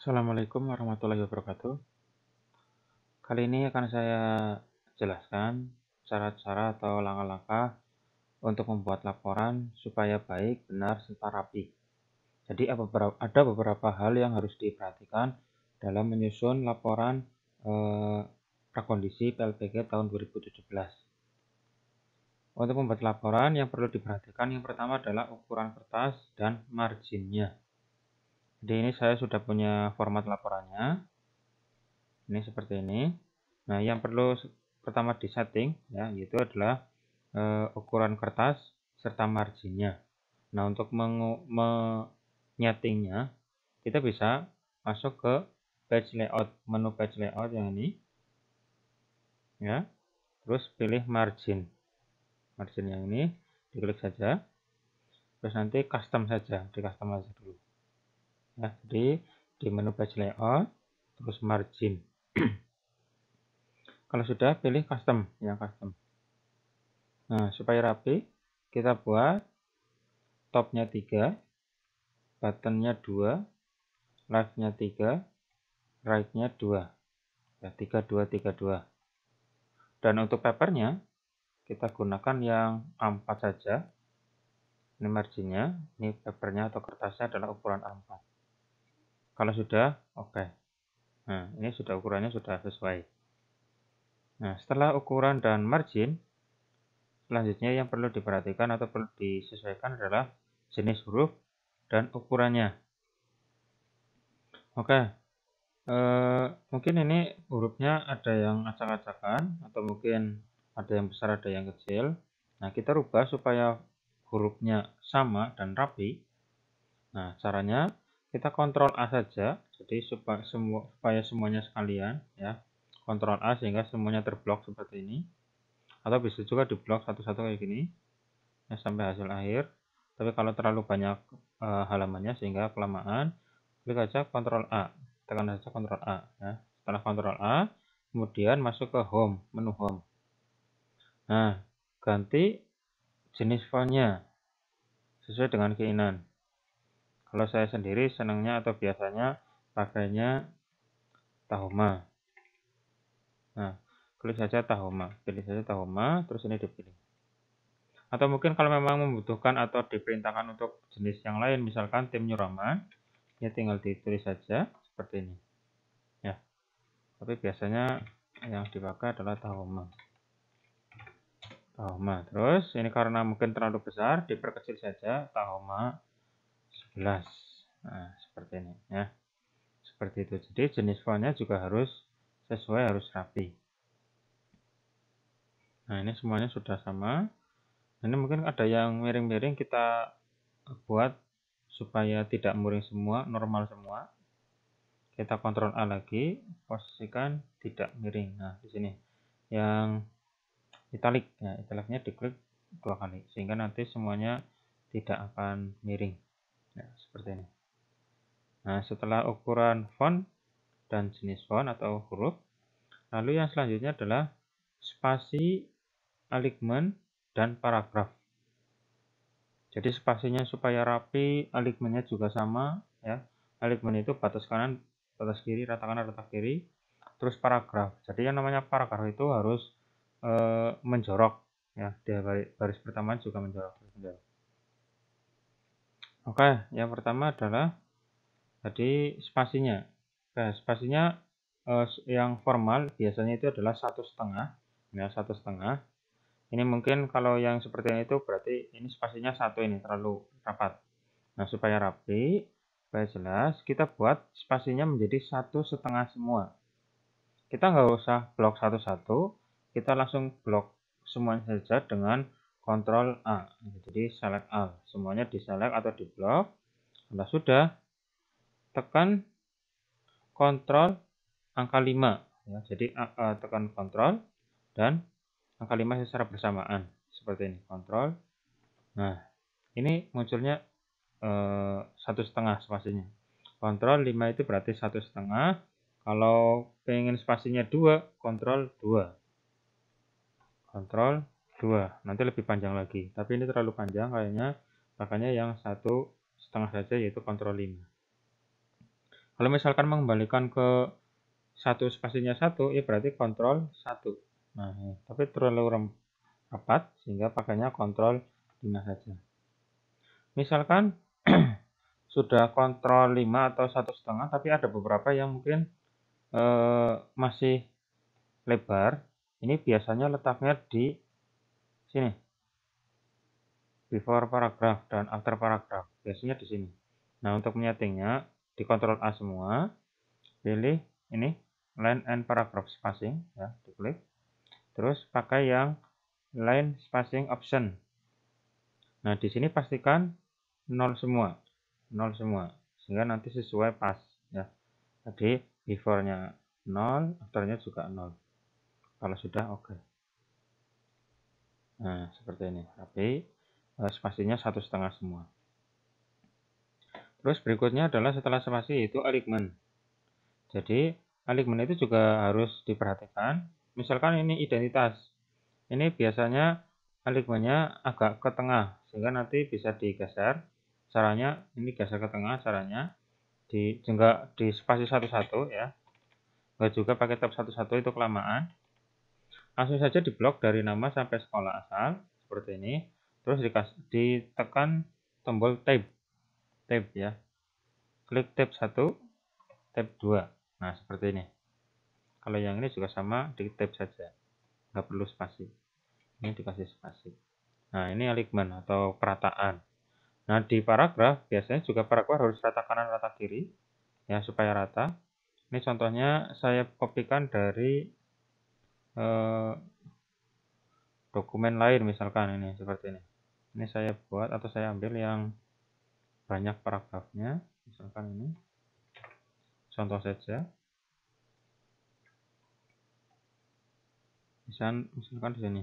Assalamualaikum warahmatullahi wabarakatuh. Kali ini akan saya jelaskan cara-cara atau langkah-langkah untuk membuat laporan supaya baik, benar, serta rapi. Jadi ada beberapa hal yang harus diperhatikan dalam menyusun laporan prakondisi PLPG tahun 2017. Untuk membuat laporan yang perlu diperhatikan yang pertama adalah ukuran kertas dan marginnya. Jadi ini saya sudah punya format laporannya. Ini seperti ini. Nah, yang perlu pertama disetting ya, yaitu adalah ukuran kertas serta marginnya. Nah, untuk menyetingnya, kita bisa masuk ke page layout, menu page layout yang ini, ya. Terus pilih margin yang ini, diklik saja. Terus nanti custom saja, di custom aja dulu. Ya, jadi di menu page layout, terus margin. Kalau sudah, pilih custom, yang custom. Nah, supaya rapi, kita buat topnya 3, buttonnya 2, left-nya 3, right-nya 2. Ya, 3, 2, 3, 2. Dan untuk papernya, kita gunakan yang A4 saja. Ini marginnya, ini papernya atau kertasnya adalah ukuran A4. Kalau sudah, oke. Nah, ini sudah ukurannya sudah sesuai. Nah, setelah ukuran dan margin, selanjutnya yang perlu diperhatikan atau perlu disesuaikan adalah jenis huruf dan ukurannya. Oke, mungkin ini hurufnya ada yang acak-acakan atau mungkin ada yang besar ada yang kecil. Nah, kita rubah supaya hurufnya sama dan rapi. Nah, caranya kita kontrol A saja, jadi supaya semuanya sekalian ya. Kontrol A sehingga semuanya terblok seperti ini. Atau bisa juga diblok satu-satu kayak gini ya, sampai hasil akhir. Tapi kalau terlalu banyak halamannya sehingga kelamaan, klik aja Ctrl A, tekan saja Ctrl A ya. Setelah Ctrl A, kemudian masuk ke home, menu home. Nah, ganti jenis fontnya sesuai dengan keinginan. Kalau saya sendiri senangnya atau biasanya pakainya Tahoma. Nah, klik saja Tahoma, pilih saja Tahoma, terus ini dipilih. Atau mungkin kalau memang membutuhkan atau diperintahkan untuk jenis yang lain, misalkan tim New Roman, ya tinggal ditulis saja seperti ini. Ya. Tapi biasanya yang dipakai adalah Tahoma. Terus ini karena mungkin terlalu besar, diperkecil saja Tahoma 11. Nah, seperti ini ya. Seperti itu. Jadi jenis fontnya juga harus sesuai, harus rapi. Nah, ini semuanya sudah sama. Ini mungkin ada yang miring-miring, kita buat supaya tidak miring semua, normal semua. Kita kontrol A lagi, posisikan tidak miring. Nah, di sini yang italic ya, italicnya diklik 2 kali sehingga nanti semuanya tidak akan miring ya, seperti ini. Nah, setelah ukuran font dan jenis font atau huruf, lalu yang selanjutnya adalah spasi, alignment, dan paragraf. Jadi spasinya supaya rapi, alignmentnya juga sama ya. Alignment itu batas kanan, batas kiri, rata kanan, rata kiri. Terus paragraf. Jadi yang namanya paragraf itu harus menjorok ya. Di baris pertama juga menjorok. Oke, yang pertama adalah tadi spasinya. Oke, spasinya yang formal biasanya itu adalah 1,5 ya, 1,5. Ini mungkin kalau yang seperti ini itu berarti ini spasinya 1, ini terlalu rapat. Nah, supaya rapi, supaya jelas, kita buat spasinya menjadi 1,5 semua. Kita nggak usah blok satu-satu, kita langsung blok semuanya saja dengan Ctrl A. Jadi select all, semuanya di select atau di blok. Setelah sudah, tekan Ctrl angka 5 ya. Jadi tekan Ctrl dan angka 5 secara bersamaan seperti ini, Ctrl. Nah, ini munculnya 1,5 spasinya. Ctrl 5 itu berarti 1,5. Kalau pengen spasinya 2, Ctrl 2. Ctrl 2. Nanti lebih panjang lagi. Tapi ini terlalu panjang kayaknya, makanya yang 1,5 saja, yaitu Ctrl 5. Kalau misalkan mengembalikan ke satu spasinya satu, ya berarti kontrol 1. Nah, tapi terlalu rapat sehingga pakainya kontrol 5 saja. Misalkan sudah kontrol 5 atau 1,5, tapi ada beberapa yang mungkin masih lebar. Ini biasanya letaknya di sini, before paragraph dan after paragraph, biasanya di sini. Nah, untuk menyetingnya di Ctrl A semua, pilih ini line and paragraph spacing, ya, diklik. Terus pakai yang line spacing option. Nah, di sini pastikan 0 semua, 0 semua, sehingga nanti sesuai pas, ya. Tadi before-nya 0, after-nya juga 0. Kalau sudah oke. Nah, seperti ini, tapi spasinya 1,5 semua. Terus berikutnya adalah setelah spasi yaitu alignment. Jadi alignment itu juga harus diperhatikan. Misalkan ini identitas, ini biasanya alignmentnya agak ke tengah sehingga nanti bisa digeser. Caranya ini geser ke tengah, caranya enggak di spasi satu-satu, ya. Enggak juga pakai tab satu-satu, itu kelamaan. Langsung saja diblok dari nama sampai sekolah asal seperti ini. Terus ditekan tombol tab, ya. Klik tab 1, tab 2. Nah, seperti ini. Kalau yang ini juga sama, di tab saja, nggak perlu spasi. Ini dikasih spasi. Nah, ini alignment atau perataan. Nah, di paragraf biasanya juga paragraf harus rata kanan rata kiri, ya, supaya rata. Ini contohnya saya kopikan dari dokumen lain, misalkan ini seperti ini. Ini saya buat atau saya ambil yang banyak paragrafnya, misalkan ini. Contoh saja. Misalkan di sini.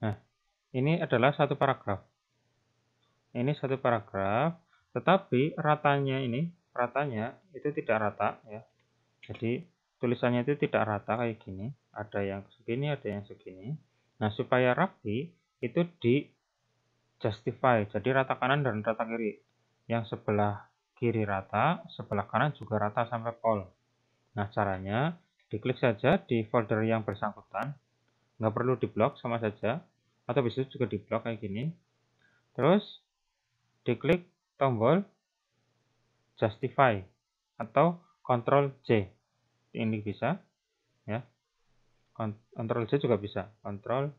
Nah, ini adalah satu paragraf. Ini satu paragraf, tetapi ratanya itu tidak rata, ya. Jadi tulisannya itu tidak rata kayak gini. Ada yang segini, ada yang segini. Nah, supaya rapi itu di justify. Jadi rata kanan dan rata kiri. Yang sebelah kiri rata, sebelah kanan juga rata sampai pol. Nah, caranya diklik saja di folder yang bersangkutan. Nggak perlu diblok, sama saja. Atau bisa juga diblok kayak gini. Terus diklik tombol justify atau Ctrl J. Ini bisa, ya. Ctrl J juga bisa, Ctrl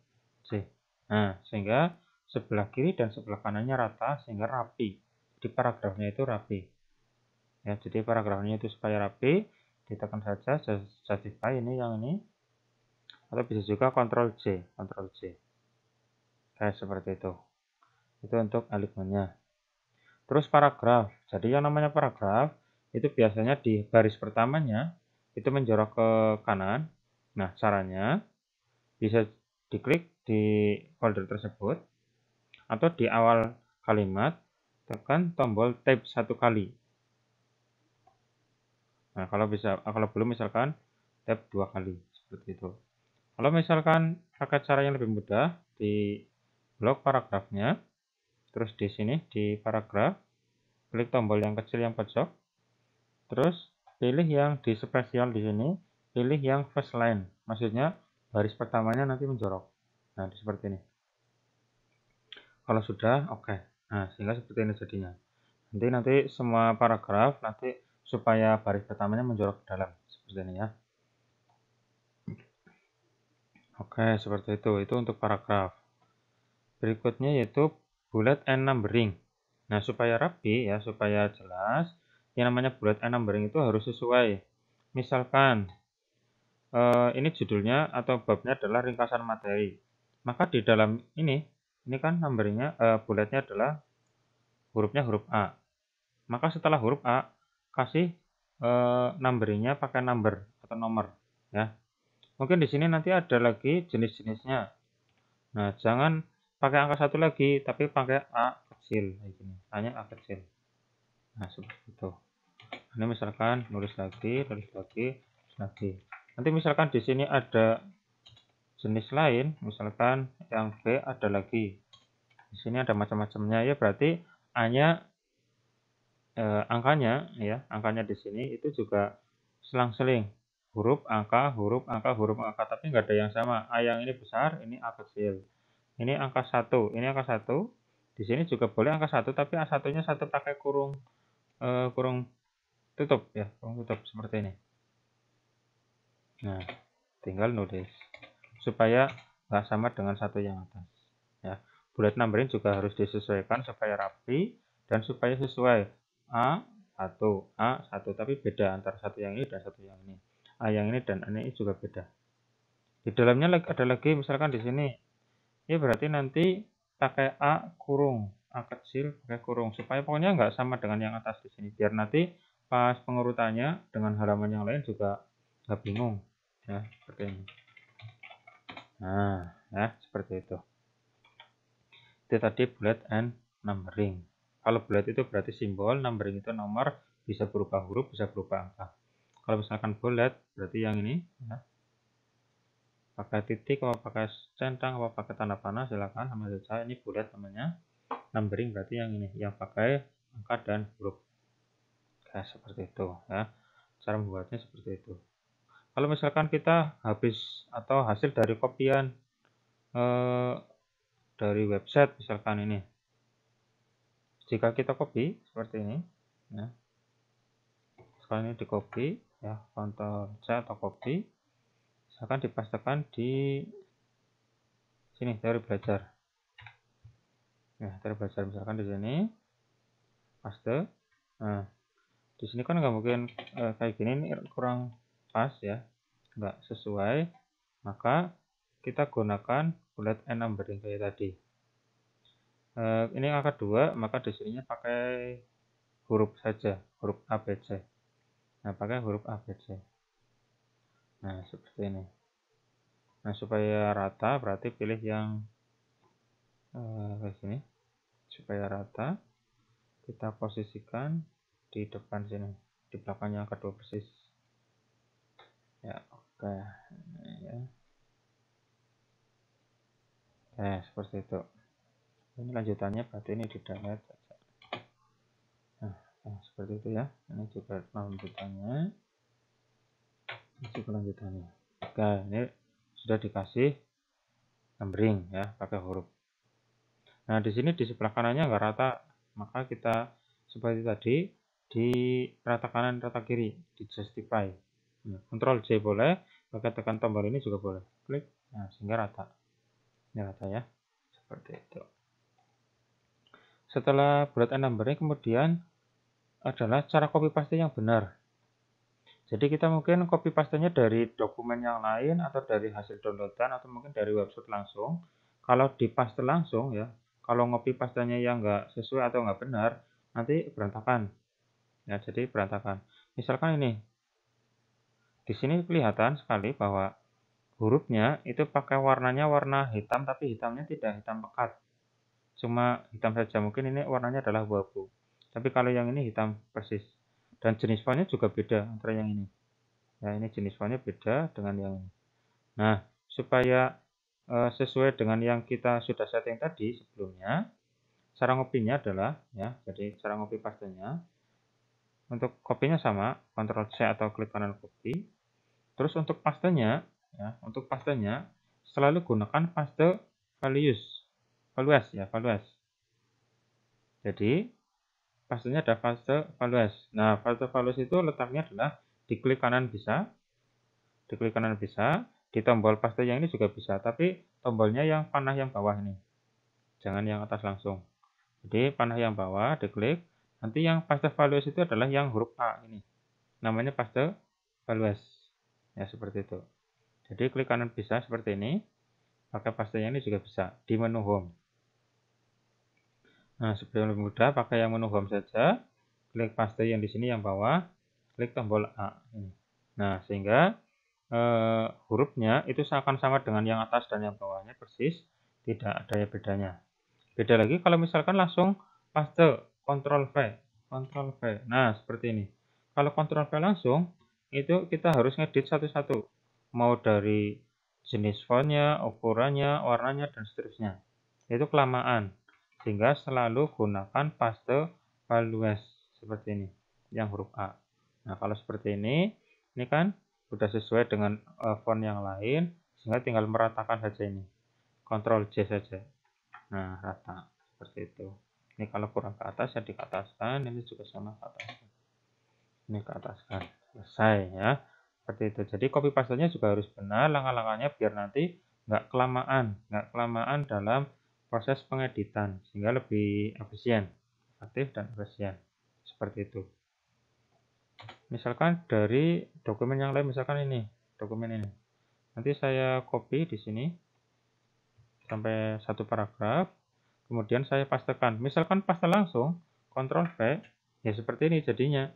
J. Nah, sehingga sebelah kiri dan sebelah kanannya rata sehingga rapi. Di paragrafnya itu rapi. Ya, jadi paragrafnya itu supaya rapi, ditekan saja justify ini yang ini. Atau bisa juga Ctrl J, Ctrl J. Kayak seperti itu. Itu untuk alignmentnya. Terus paragraf. Jadi yang namanya paragraf itu biasanya di baris pertamanya itu menjorok ke kanan. Nah, caranya bisa diklik di folder tersebut atau di awal kalimat tekan tombol tab 1 kali. Nah, kalau belum misalkan tab 2 kali seperti itu. Kalau misalkan pakai cara yang lebih mudah, di blok paragrafnya, terus di sini di paragraf klik tombol yang kecil yang pojok, terus pilih yang di spesial di sini, pilih yang first line, maksudnya baris pertamanya nanti menjorok. Nah, seperti ini. Kalau sudah, oke. Nah, sehingga seperti ini jadinya. Nanti semua paragraf nanti supaya baris pertamanya menjorok ke dalam seperti ini, ya. Oke, seperti itu. Itu untuk paragraf. Berikutnya yaitu bullet and numbering. Nah, supaya rapi, ya, supaya jelas, yang namanya bullet and numbering itu harus sesuai. Misalkan ini judulnya atau babnya adalah ringkasan materi. Maka di dalam ini kan numberingnya, bulletnya adalah hurufnya huruf A. Maka setelah huruf A, kasih numberingnya pakai number atau nomor, ya. Mungkin di sini nanti ada lagi jenis-jenisnya. Nah, jangan pakai angka 1 lagi, tapi pakai A kecil kayak gini. A-nya A kecil. Nah, seperti itu. Ini misalkan nulis lagi lagi. Nanti misalkan di sini ada jenis lain, misalkan yang B ada lagi. Di sini ada macam-macamnya ya, berarti A-nya angkanya ya, angkanya di sini itu juga selang-seling. Huruf, angka, huruf, angka, huruf, angka, tapi nggak ada yang sama. A yang ini besar, ini A kecil. Ini angka 1, ini angka 1. Di sini juga boleh angka 1, tapi A satunya satu pakai kurung kurung tutup ya, kurung tutup seperti ini. Nah, tinggal nulis supaya nggak sama dengan satu yang atas. Ya, bullet numbering juga harus disesuaikan supaya rapi dan supaya sesuai. A1, tapi beda antara satu yang ini dan satu yang ini. A yang ini dan ini juga beda. Di dalamnya ada lagi misalkan di sini. Ya berarti nanti pakai A kurung, A kecil pakai kurung supaya pokoknya nggak sama dengan yang atas di sini. Biar nanti pas pengurutannya dengan halaman yang lain juga nggak bingung. Ya, seperti ini. Nah, ya seperti itu. Itu tadi bullet and numbering. Kalau bullet itu berarti simbol, numbering itu nomor, bisa berupa huruf, bisa berupa angka. Kalau misalkan bullet berarti yang ini ya, pakai titik, apa pakai centang, apa pakai tanda panah, silakan sama saja. Ini bullet namanya. Numbering berarti yang ini, yang pakai angka dan huruf. Ya, seperti itu ya. Cara membuatnya seperti itu. Kalau misalkan kita habis atau hasil dari kopian dari website misalkan ini, jika kita copy seperti ini ya, sekarang ini di copy ya, Ctrl C atau copy, misalkan dipastekan di sini teori belajar ya, teori belajar misalkan di sini paste. Nah, di sini kan nggak mungkin kayak gini, ini kurang pas ya, nggak sesuai, maka kita gunakan bullet and numbering kayak tadi. Ini angka 2, maka di sininya pakai huruf saja, huruf ABC. Nah, pakai huruf ABC. Nah, seperti ini. Nah, supaya rata berarti pilih yang kayak sini. Supaya rata, kita posisikan di depan sini, di belakangnya angka 2 persis. Ya, oke. Ya. Seperti itu. Ini lanjutannya berarti ini di delete saja. Nah, seperti itu ya. Ini juga lanjutannya. Ini juga lanjutannya. Oke, ini sudah dikasih numbering ya, pakai huruf. Nah, di sini di sebelah kanannya nggak rata, maka kita seperti tadi di rata kanan, rata kiri, di justify. Nah, Ctrl J boleh, pakai tekan tombol ini juga boleh. Klik, nah sehingga rata. Ini rata ya, seperti itu. Setelah bullet and numbering, kemudian adalah cara copy paste yang benar. Jadi kita mungkin copy pastenya dari dokumen yang lain atau dari hasil downloadan atau mungkin dari website langsung. Kalau di paste langsung ya, kalau copy pastenya yang nggak sesuai atau nggak benar, nanti berantakan. Ya, jadi berantakan. Misalkan ini, di sini kelihatan sekali bahwa hurufnya itu pakai warnanya warna hitam, tapi hitamnya tidak hitam pekat. Cuma hitam saja, mungkin ini warnanya adalah abu-abu. Tapi kalau yang ini hitam persis. Dan jenis fontnya juga beda antara yang ini. Ya, ini jenis fontnya beda dengan yang ini. Nah, supaya sesuai dengan yang kita sudah setting tadi sebelumnya, cara ngopinya adalah ya, jadi cara ngopi pastenya untuk kopinya sama, Ctrl C atau klik kanan copy. Terus untuk pastenya ya, untuk pastenya selalu gunakan paste values. Values. Jadi pastenya ada paste values. Nah, paste values itu letaknya adalah di klik kanan bisa, di tombol paste yang ini juga bisa, tapi tombolnya yang panah yang bawah ini. Jangan yang atas langsung. Jadi panah yang bawah diklik, nanti yang paste values itu adalah yang huruf A ini. Namanya paste values. Ya, seperti itu. Jadi klik kanan bisa seperti ini. Pakai paste yang ini juga bisa di menu home. Nah, supaya lebih mudah pakai yang menu home saja. Klik paste yang di sini yang bawah, klik tombol A. Nah, sehingga hurufnya itu akan sama dengan yang atas dan yang bawahnya persis, tidak ada bedanya. Beda lagi kalau misalkan langsung paste Ctrl V. Nah, seperti ini. Kalau Ctrl V langsung, itu kita harus ngedit satu-satu. Mau dari jenis fontnya, ukurannya, warnanya, dan seterusnya. Itu kelamaan. Sehingga selalu gunakan paste values seperti ini, yang huruf A. Nah, kalau seperti ini kan sudah sesuai dengan font yang lain, sehingga tinggal meratakan saja ini. Ctrl J saja. Nah, rata. Seperti itu. Ini kalau kurang ke atas ya dikataskan, ini juga sama ke atas. Ini ke ataskan. Selesai ya. Seperti itu. Jadi copy paste-nya juga harus benar langkah-langkahnya biar nanti nggak kelamaan dalam proses pengeditan sehingga lebih efisien, efektif dan efisien. Seperti itu. Misalkan dari dokumen yang lain, misalkan ini, dokumen ini. Nanti saya copy di sini sampai satu paragraf, kemudian saya pastekan. Misalkan paste langsung, Ctrl V, ya seperti ini jadinya.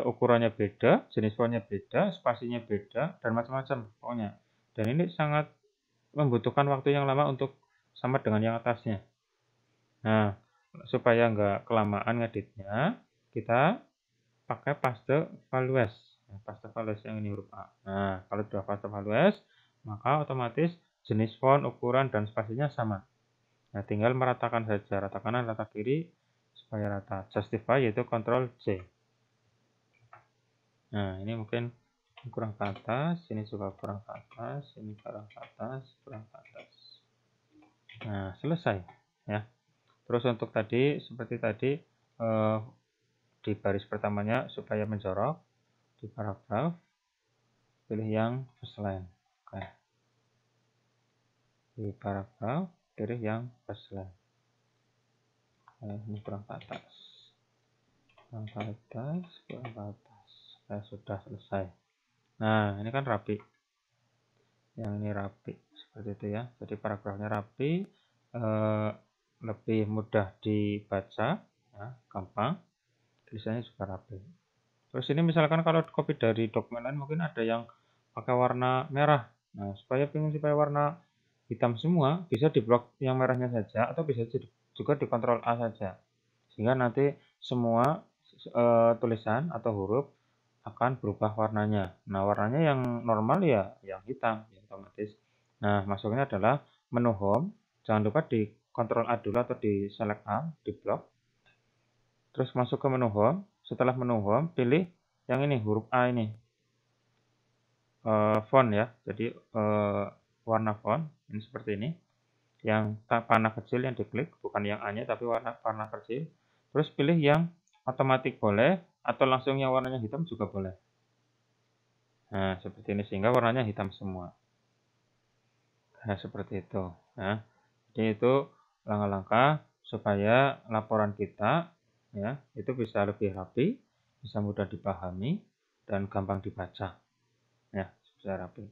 Ukurannya beda, jenis fontnya beda, spasinya beda, dan macam-macam pokoknya. Dan ini sangat membutuhkan waktu yang lama untuk sama dengan yang atasnya. Nah, supaya nggak kelamaan ngeditnya, kita pakai paste values. Nah, paste values yang ini huruf A. Nah, kalau sudah paste values, maka otomatis jenis font, ukuran, dan spasinya sama. Nah, tinggal meratakan saja, rata kanan, rata kiri, supaya rata. Justify yaitu Ctrl J. Nah, ini mungkin kurang ke atas, ini juga kurang ke atas, ini kurang ke atas, kurang ke atas. Nah, selesai ya. Terus untuk tadi seperti tadi di baris pertamanya supaya menjorok di paragraf pilih yang first line. Oke. Di paragraf pilih yang first line. Ini kurang ke atas. Kurang ke atas, kurang ke atas. Sudah selesai. Nah, ini kan rapi. Yang ini rapi seperti itu ya. Jadi paragrafnya rapi, lebih mudah dibaca, ya, gampang. Tulisannya juga rapi. Terus ini misalkan kalau copy dari dokumen lain mungkin ada yang pakai warna merah. Nah, supaya warna hitam semua, bisa diblok yang merahnya saja atau bisa juga di Ctrl A saja. Sehingga nanti semua tulisan atau huruf akan berubah warnanya. Nah, warnanya yang normal ya yang hitam, ya otomatis. Nah, masuknya adalah menu home. Jangan lupa di Ctrl A dulu atau di select A, di blok. Terus masuk ke menu home. Setelah menu home, pilih yang ini, huruf A ini. Font ya. Jadi warna font ini seperti ini. Yang panah kecil yang diklik, bukan yang A-nya tapi warna kecil. Terus pilih yang otomatis boleh atau langsung yang warnanya hitam juga boleh. Nah, seperti ini sehingga warnanya hitam semua. Nah, seperti itu. Nah, jadi itu langkah-langkah supaya laporan kita ya itu bisa lebih rapi, bisa mudah dipahami dan gampang dibaca. Ya, bisa rapi.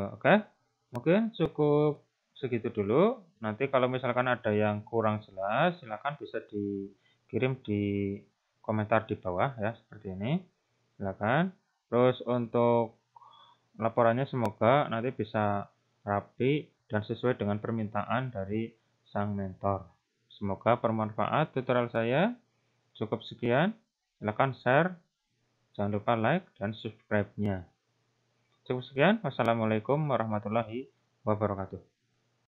Oke. Mungkin cukup segitu dulu. Nanti kalau misalkan ada yang kurang jelas, silakan bisa dikirim di komentar di bawah ya, seperti ini. Silakan. Terus untuk laporannya semoga nanti bisa rapi dan sesuai dengan permintaan dari sang mentor. Semoga bermanfaat tutorial saya. Cukup sekian. Silakan share. Jangan lupa like dan subscribe-nya. Cukup sekian. Wassalamualaikum warahmatullahi wabarakatuh.